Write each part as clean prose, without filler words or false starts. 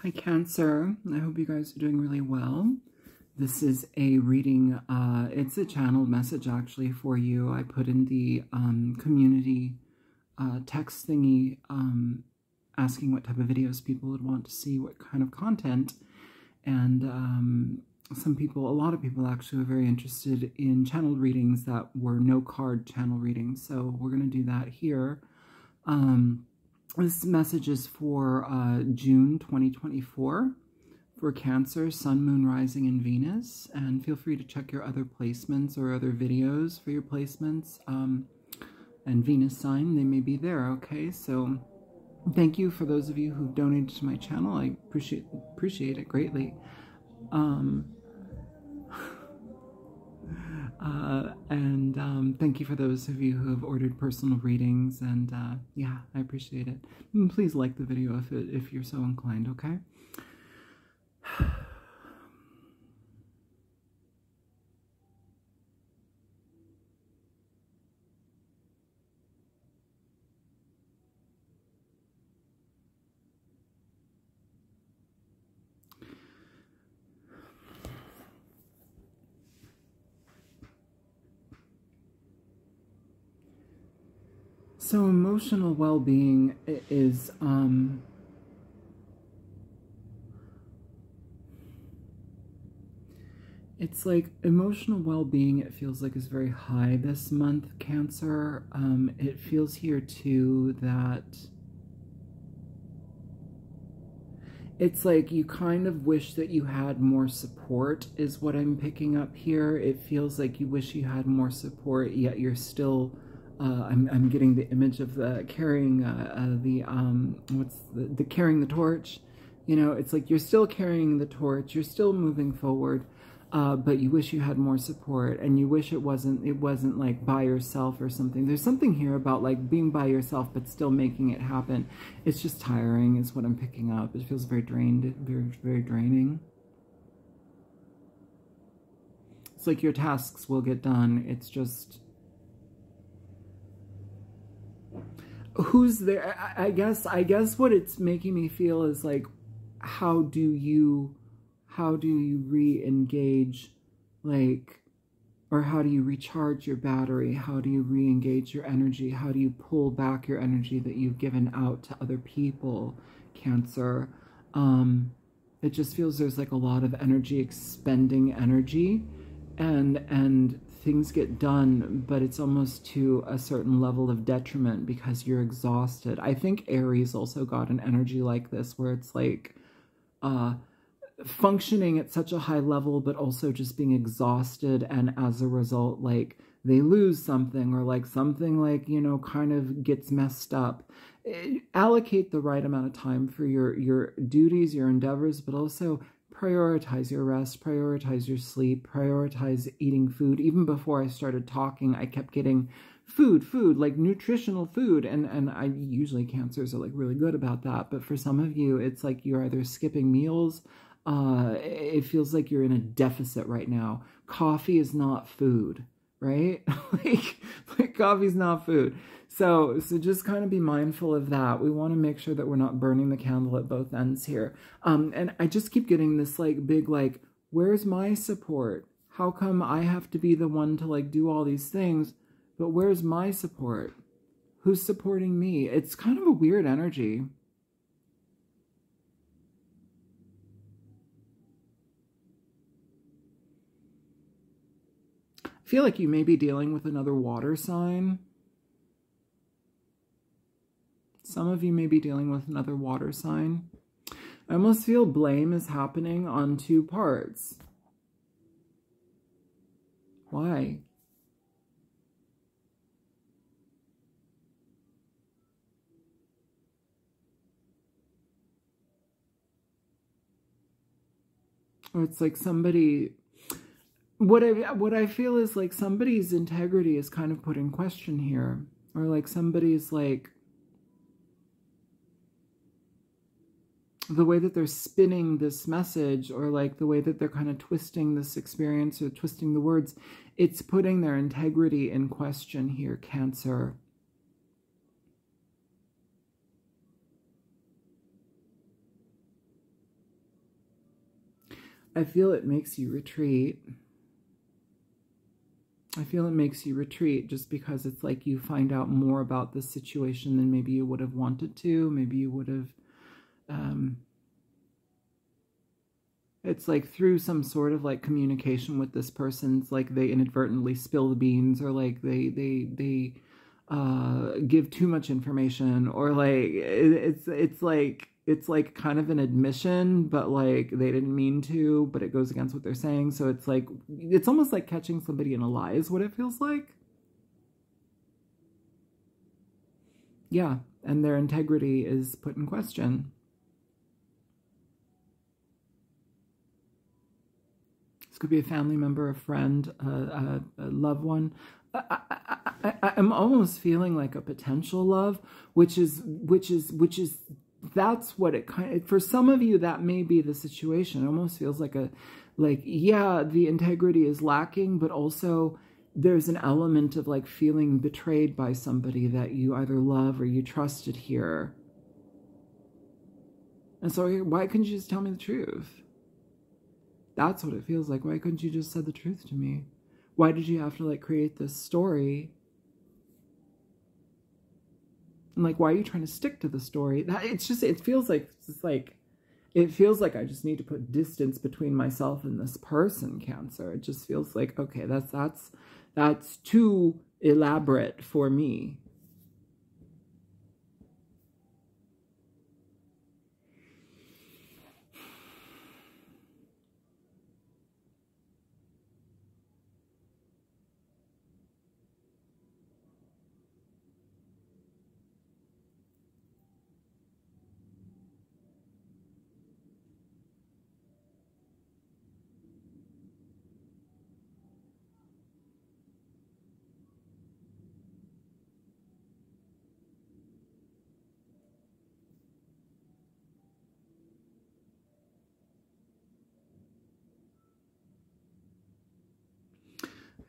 Hi Cancer, I hope you guys are doing really well. This is a reading, it's a channeled message actually for you. I put in the community text thingy asking what type of videos people would want to see, what kind of content. And a lot of people actually are very interested in channeled readings that were no card channel readings. So we're going to do that here. This message is for June 2024 for Cancer, Sun, Moon, Rising, and Venus. And feel free to check your other placements or other videos for your placements. And Venus sign, they may be there, okay? So thank you for those of you who've donated to my channel. I appreciate it greatly. Thank you for those of you who have ordered personal readings, and yeah, I appreciate it. And please like the video if you're so inclined, okay? So emotional well-being is, it's like emotional well-being, it feels like is very high this month, Cancer. It feels here too that it's like you kind of wish that you had more support is what I'm picking up here. It feels like you wish you had more support, yet you're still... I'm getting the image of the carrying carrying the torch. You know, it's like you're still carrying the torch, you're still moving forward, but you wish you had more support, and you wish it wasn't like by yourself or something. There's something here about like being by yourself but still making it happen. It's just tiring is what I'm picking up. It feels very drained, very, very draining. It's like your tasks will get done. It's just... who's there? I guess what it's making me feel is like, how do you re-engage, like, or how do you recharge your battery? How do you re-engage your energy? How do you pull back your energy that you've given out to other people, Cancer? It just feels there's like a lot of energy expending energy, and things get done, but it's almost to a certain level of detriment because you're exhausted. I think Aries also got an energy like this, where it's like functioning at such a high level, but also just being exhausted, and as a result, like, they lose something, or like something, like, you know, kind of gets messed up. Allocate the right amount of time for your duties, your endeavors, but also prioritize your rest, prioritize your sleep, prioritize eating food. Even before I started talking, I kept getting food, like nutritional food. And I usually, Cancers are like really good about that. But for some of you, it's like you're either skipping meals. It feels like you're in a deficit right now. Coffee is not food, right? like coffee's not food. So just kind of be mindful of that. We want to make sure that we're not burning the candle at both ends here. And I just keep getting this like big, like, where's my support? How come I have to be the one to like do all these things? But where's my support? Who's supporting me? It's kind of a weird energy. I feel like you may be dealing with another water sign. Some of you may be dealing with another water sign. I almost feel blame is happening on two parts. Why? Or it's like somebody... What I feel is like somebody's integrity is kind of put in question here. Or like somebody's like... the way that they're spinning this message, or like the way that they're kind of twisting this experience or twisting the words, it's putting their integrity in question here, Cancer. I feel it makes you retreat. I feel it makes you retreat just because it's like you find out more about the situation than maybe you would have wanted to. Maybe you would have, it's like through some sort of like communication with this person's like they inadvertently spill the beans, or like they give too much information, or like it's like kind of an admission, but like they didn't mean to, but it goes against what they're saying. So it's like, it's almost like catching somebody in a lie is what it feels like. Yeah, and their integrity is put in question. This could be a family member, a friend, a loved one. I'm almost feeling like a potential love, which is that's what it kind of, for some of you that may be the situation. It almost feels like yeah, the integrity is lacking, but also there's an element of like feeling betrayed by somebody that you either love or you trusted here. And so why couldn't you just tell me the truth? That's what it feels like. Why couldn't you just said the truth to me? Why did you have to like create this story? And like, why are you trying to stick to the story? It's just, it feels like, it feels like I just need to put distance between myself and this person, Cancer. It just feels like, okay, that's too elaborate for me.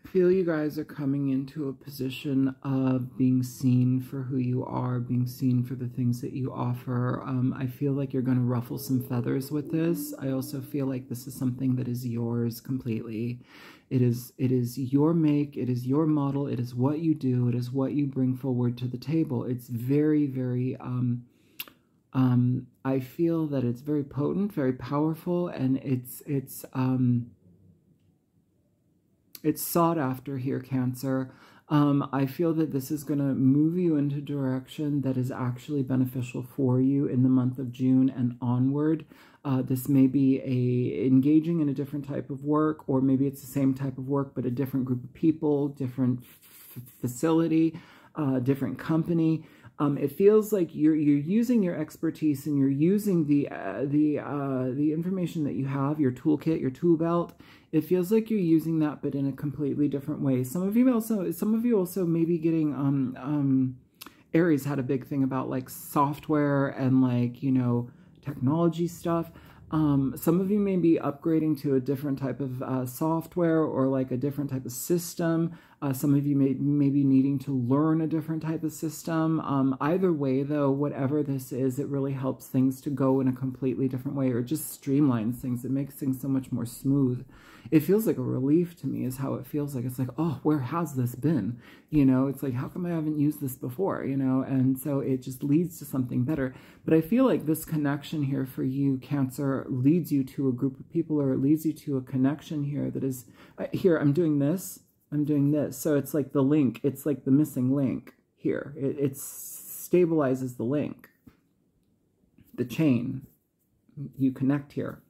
Feel you guys are coming into a position of being seen for who you are, being seen for the things that you offer. I feel like you're going to ruffle some feathers with this. I also feel like this is something that is yours completely. It is your make, it is your model, it is what you do, it is what you bring forward to the table. It's very, very, I feel that it's very potent, very powerful, and it's sought after here, Cancer. I feel that this is going to move you into a direction that is actually beneficial for you in the month of June and onward. This may be engaging in a different type of work, or maybe it's the same type of work, but a different group of people, different facility, different company. It feels like you're using your expertise, and you're using the information that you have, your toolkit, your tool belt. It feels like you're using that, but in a completely different way. Some of you also may be getting, Aries had a big thing about like software and like, you know, technology stuff. Some of you may be upgrading to a different type of software, or like a different type of system. Some of you may be needing to learn a different type of system. Either way, though, whatever this is, it really helps things to go in a completely different way, or just streamlines things. It makes things so much more smooth. It feels like a relief to me is how it feels like. It's like, oh, where has this been? You know, it's like, how come I haven't used this before? You know, and so it just leads to something better. But I feel like this connection here for you, Cancer, leads you to a group of people, or it leads you to a connection here that is, here, I'm doing this, I'm doing this. So it's like the link, it's like the missing link here. It stabilizes the link, the chain. You connect here.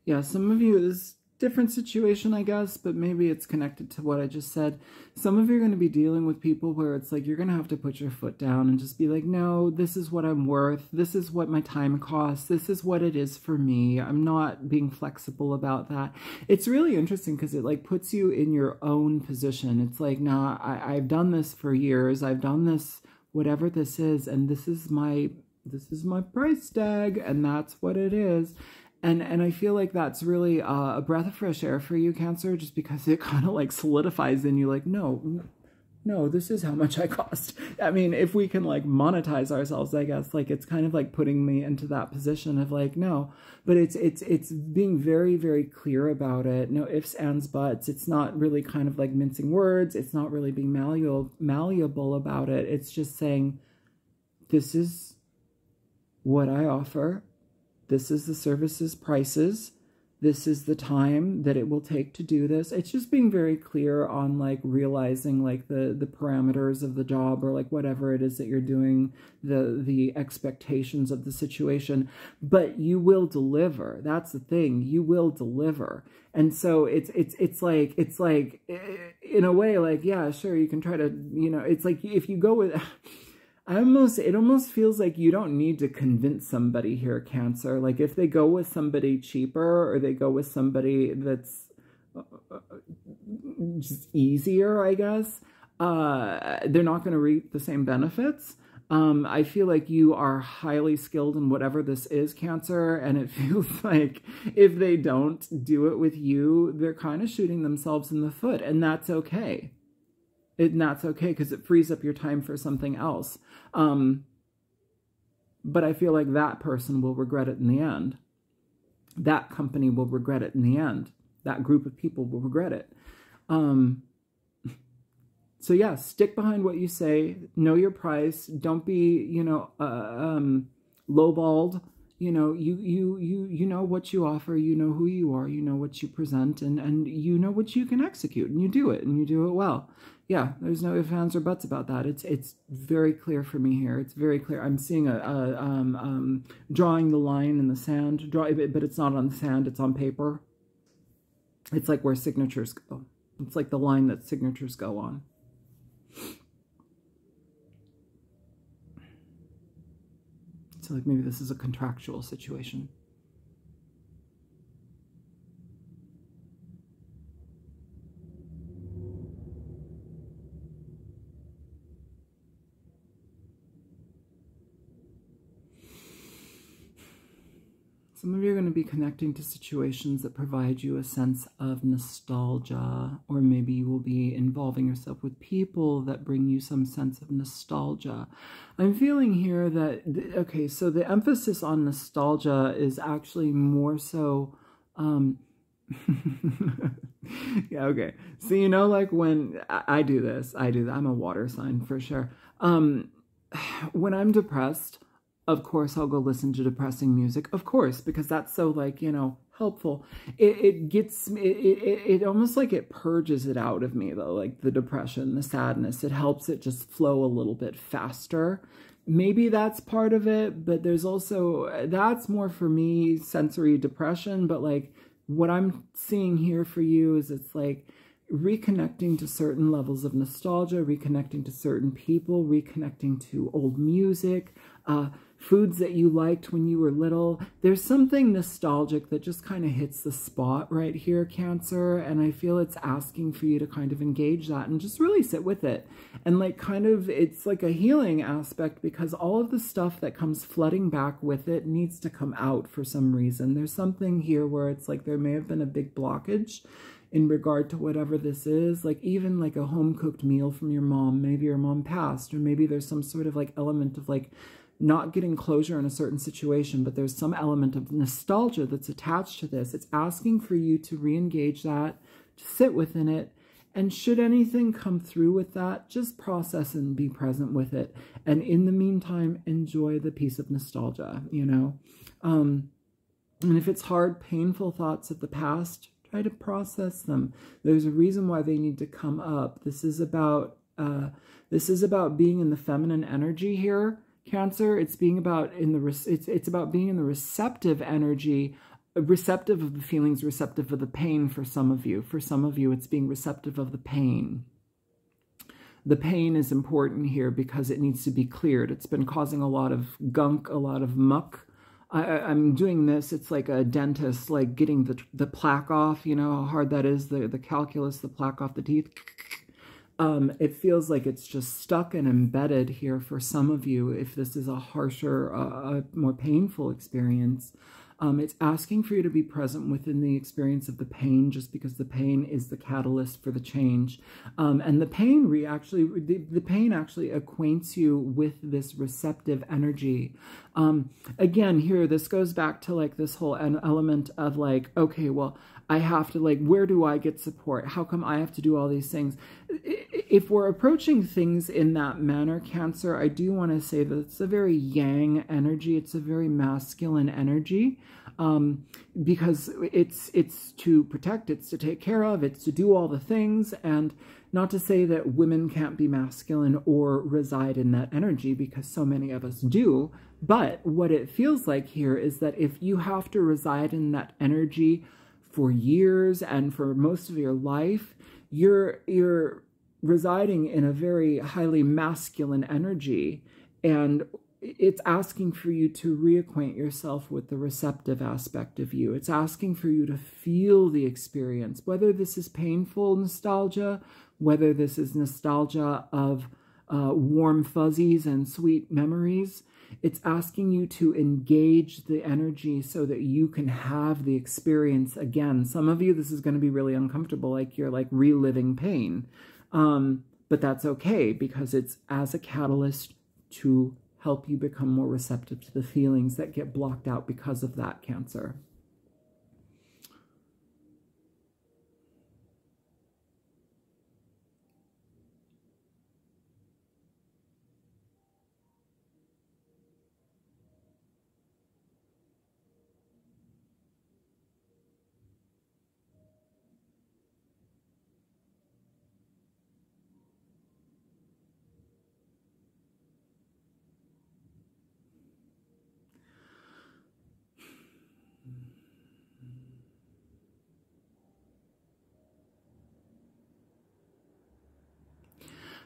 Yeah, some of you, different situation, I guess, but maybe it's connected to what I just said. Some of you are going to be dealing with people where it's like you're going to have to put your foot down and just be like, no, this is what I'm worth. This is what my time costs. This is what it is for me. I'm not being flexible about that. It's really interesting because it like puts you in your own position. It's like, nah, I've done this for years. I've done this, whatever this is, and this is my price tag, and that's what it is. And I feel like that's really a breath of fresh air for you, Cancer, just because it kind of like solidifies in you like, no, this is how much I cost. I mean, if we can like monetize ourselves, I guess, like it's kind of like putting me into that position of like, no, but it's being very, very clear about it. No ifs, ands, buts. It's not really kind of like mincing words. It's not really being malleable about it. It's just saying, this is what I offer. This is the services prices. This is the time that it will take to do this. It's just being very clear on like realizing like the parameters of the job or like whatever it is that you're doing, the expectations of the situation, but you will deliver. That's the thing. You will deliver. And so it's like in a way like, yeah, sure, you can try to, you know, it's like if you go with it almost feels like you don't need to convince somebody here, Cancer. Like if they go with somebody cheaper or they go with somebody that's just easier, I guess, they're not going to reap the same benefits. I feel like you are highly skilled in whatever this is, Cancer, and it feels like if they don't do it with you, they're kind of shooting themselves in the foot, and that's okay. And that's okay because it frees up your time for something else. But I feel like that person will regret it in the end. That company will regret it in the end. That group of people will regret it. So yeah, stick behind what you say. Know your price. Don't be, you know, lowballed. You know, you know what you offer. You know who you are. You know what you present, and you know what you can execute, and you do it, and you do it well. Yeah, there's no ifs, ands, or buts about that. It's very clear for me here. It's very clear. I'm seeing drawing the line in the sand, but it's not on the sand. It's on paper. It's like where signatures go. It's like the line that signatures go on. So like maybe this is a contractual situation. Some of you are going to be connecting to situations that provide you a sense of nostalgia, or maybe you will be involving yourself with people that bring you some sense of nostalgia. I'm feeling here that, okay, so the emphasis on nostalgia is actually more so, yeah, okay. So, you know, like when I do this, I'm a water sign for sure. When I'm depressed, of course, I'll go listen to depressing music. Of course, because that's so like, you know, helpful. It almost like it purges it out of me though, like the depression, the sadness. It helps it just flow a little bit faster. Maybe that's part of it, but there's also, that's more for me, sensory depression. But like what I'm seeing here for you is it's like reconnecting to certain levels of nostalgia, reconnecting to certain people, reconnecting to old music, foods that you liked when you were little. There's something nostalgic that just kind of hits the spot right here, Cancer, and I feel it's asking for you to kind of engage that and just really sit with it. And like kind of, it's like a healing aspect because all of the stuff that comes flooding back with it needs to come out for some reason. There's something here where it's like there may have been a big blockage in regard to whatever this is, like even like a home-cooked meal from your mom. Maybe your mom passed, or maybe there's some sort of like element of like not getting closure in a certain situation, but there's some element of nostalgia that's attached to this. It's asking for you to re-engage that, to sit within it, and should anything come through with that, just process and be present with it. And in the meantime, enjoy the piece of nostalgia, you know? And if it's hard, painful thoughts of the past, try to process them. There's a reason why they need to come up. This is about being in the feminine energy here, Cancer. It's being about it's about being in the receptive energy receptive of the feelings, receptive of the pain for some of you. For some of you, it's being receptive of the pain. The pain is important here because it needs to be cleared. It's been causing a lot of gunk, a lot of muck. I'm doing this, it's like a dentist, like getting the plaque off, you know how hard that is, the calculus, the plaque off the teeth. It feels like it's just stuck and embedded here for some of you, if this is a harsher, a more painful experience. It's asking for you to be present within the experience of the pain, just because the pain is the catalyst for the change. And the pain the pain actually acquaints you with this receptive energy. Again, here, this goes back to like this whole element of like, okay, well, I have to, like, where do I get support? How come I have to do all these things? If we're approaching things in that manner, Cancer, I do want to say that it's a very yang energy. It's a very masculine energy, because it's to protect, it's to take care of, it's to do all the things. And not to say that women can't be masculine or reside in that energy, because so many of us do. But what it feels like here is that if you have to reside in that energy for years and for most of your life, you're residing in a very highly masculine energy, and it's asking for you to reacquaint yourself with the receptive aspect of you. It's asking for you to feel the experience, whether this is painful nostalgia, whether this is nostalgia of warm fuzzies and sweet memories. It's asking you to engage the energy so that you can have the experience again. Some of you, this is going to be really uncomfortable, like you're like reliving pain. But that's okay, because it's as a catalyst to help you become more receptive to the feelings that get blocked out because of that, Cancer.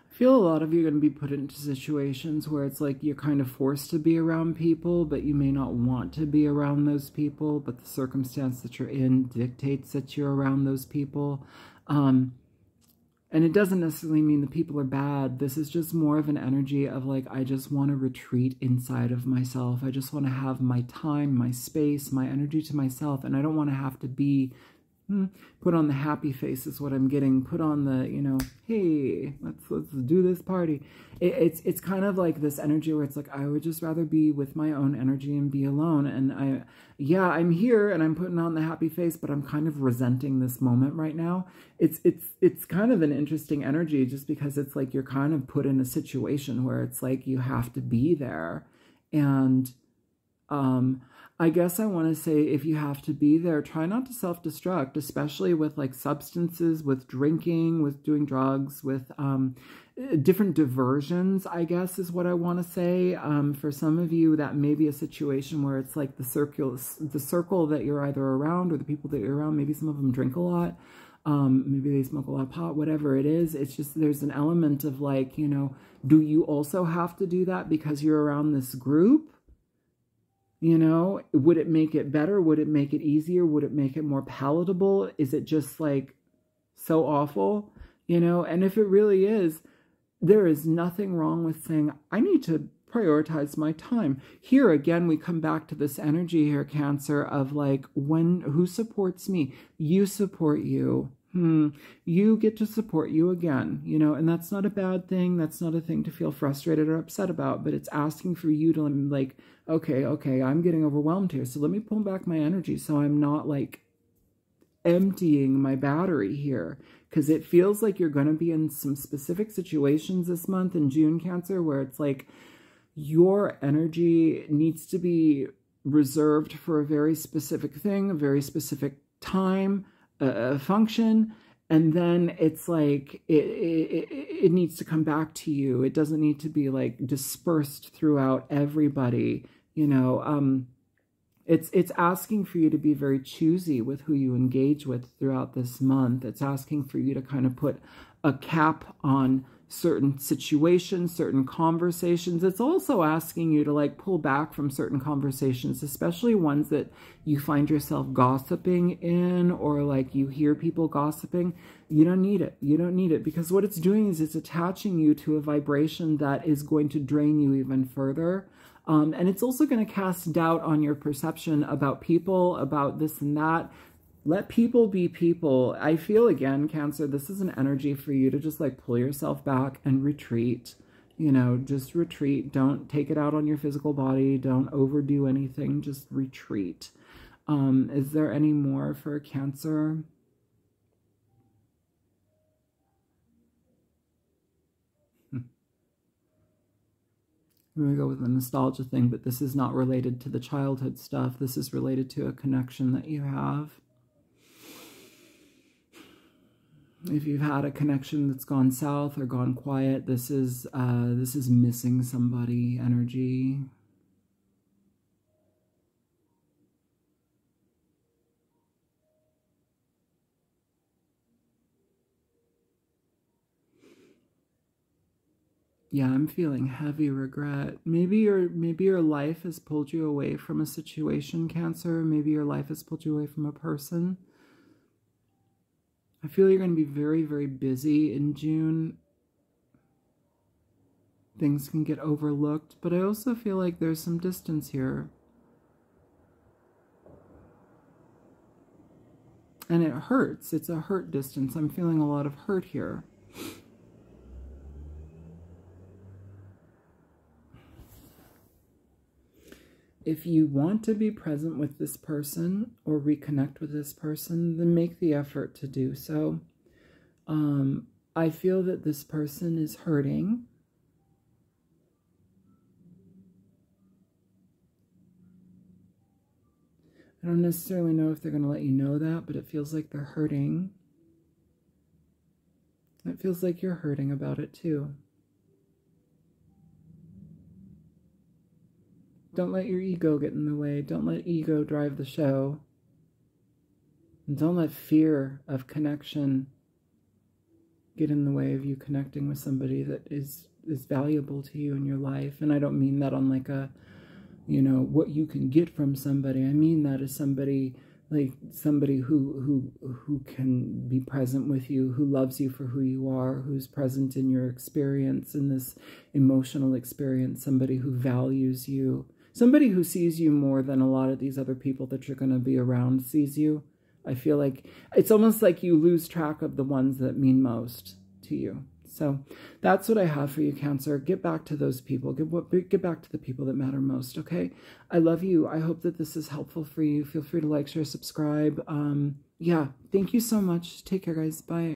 I feel a lot of you are going to be put into situations where it's like you're kind of forced to be around people, but you may not want to be around those people, but the circumstance that you're in dictates that you're around those people. And it doesn't necessarily mean the people are bad. This is just more of an energy of like, I just want to retreat inside of myself. I just want to have my time, my space, my energy to myself, and I don't want to have to be put on the happy face is what I'm getting. Put on the, you know, hey, let's do this party. It's kind of like this energy where it's like, I would just rather be with my own energy and be alone. And I'm here and I'm putting on the happy face, but I'm kind of resenting this moment right now. It's kind of an interesting energy, just because it's like you're kind of put in a situation where it's like you have to be there. And I guess I want to say, if you have to be there, try not to self-destruct, especially with like substances, with drinking, with doing drugs, with different diversions, I guess is what I want to say. For some of you, that may be a situation where it's like the circle that you're either around, or the people that you're around, maybe some of them drink a lot. Maybe they smoke a lot of pot, whatever it is. It's just, there's an element of like, you know, do you also have to do that because you're around this group? You know, would it make it better? Would it make it easier? Would it make it more palatable? Is it just like so awful? You know, and if it really is, there is nothing wrong with saying, I need to prioritize my time. Here again, we come back to this energy here, Cancer, of like, who supports me? You support you. You get to support you again, you know, and that's not a bad thing. That's not a thing to feel frustrated or upset about, but it's asking for you to like, okay, I'm getting overwhelmed here. So let me pull back my energy so I'm not like emptying my battery here, because it feels like you're going to be in some specific situations this month in June, Cancer, where it's like your energy needs to be reserved for a very specific thing, a very specific time, function, and then it's like it needs to come back to you. It doesn't need to be like dispersed throughout everybody, you know. It's asking for you to be very choosy with who you engage with throughout this month. It's asking for you to kind of put a cap on certain situations, certain conversations. It's also asking you to like pull back from certain conversations, especially ones that you find yourself gossiping in, or like you hear people gossiping. You don't need it. You don't need it, because what it's doing is it's attaching you to a vibration that is going to drain you even further. And it's also going to cast doubt on your perception about people, about this and that. Let people be people. I feel, again, Cancer, this is an energy for you to just like pull yourself back and retreat. You know, just retreat. Don't take it out on your physical body. Don't overdo anything. Just retreat. Is there any more for Cancer? I'm going to go with the nostalgia thing, but this is not related to the childhood stuff. This is related to a connection that you have. If you've had a connection that's gone south or gone quiet, this is missing somebody energy. Yeah, I'm feeling heavy regret. Maybe your life has pulled you away from a situation, Cancer. Maybe your life has pulled you away from a person. I feel you're going to be very, very busy in June. Things can get overlooked, but I also feel like there's some distance here. And it hurts. It's a hurt distance. I'm feeling a lot of hurt here. If you want to be present with this person or reconnect with this person, then make the effort to do so. I feel that this person is hurting. I don't necessarily know if they're going to let you know that, but it feels like they're hurting. It feels like you're hurting about it too. Don't let your ego get in the way. Don't let ego drive the show. And don't let fear of connection get in the way of you connecting with somebody that is valuable to you in your life. And I don't mean that on like a, you know, what you can get from somebody. I mean that as somebody, like somebody who can be present with you, who loves you for who you are, who's present in your experience, in this emotional experience, somebody who values you. Somebody who sees you more than a lot of these other people that you're going to be around sees you. I feel like it's almost like you lose track of the ones that mean most to you. So that's what I have for you, Cancer. Get back to those people. Get back to the people that matter most, okay? I love you. I hope that this is helpful for you. Feel free to like, share, subscribe. Yeah, thank you so much. Take care, guys. Bye.